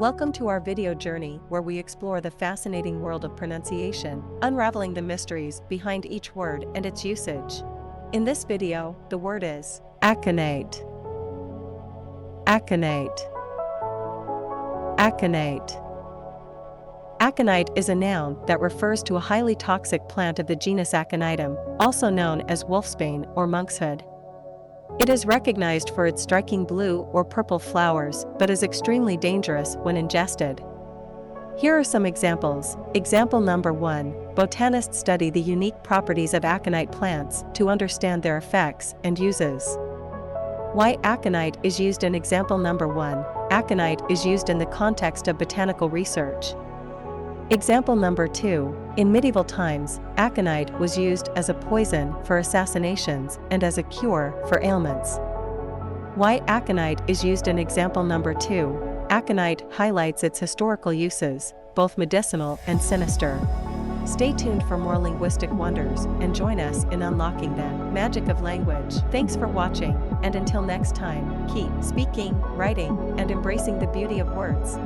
Welcome to our video journey where we explore the fascinating world of pronunciation, unraveling the mysteries behind each word and its usage. In this video, the word is aconite. Aconite. Aconite. Aconite is a noun that refers to a highly toxic plant of the genus Aconitum, also known as wolfsbane or monkshood. It is recognized for its striking blue or purple flowers but is extremely dangerous when ingested. Here are some examples. Example number 1. Botanists study the unique properties of aconite plants to understand their effects and uses. Why aconite is used in example number 1. Aconite is used in the context of botanical research. Example number 2. In medieval times, aconite was used as a poison for assassinations and as a cure for ailments. Why aconite is used in example number 2. Aconite highlights its historical uses, both medicinal and sinister. Stay tuned for more linguistic wonders and join us in unlocking the magic of language. Thanks for watching, and until next time, keep speaking, writing, and embracing the beauty of words.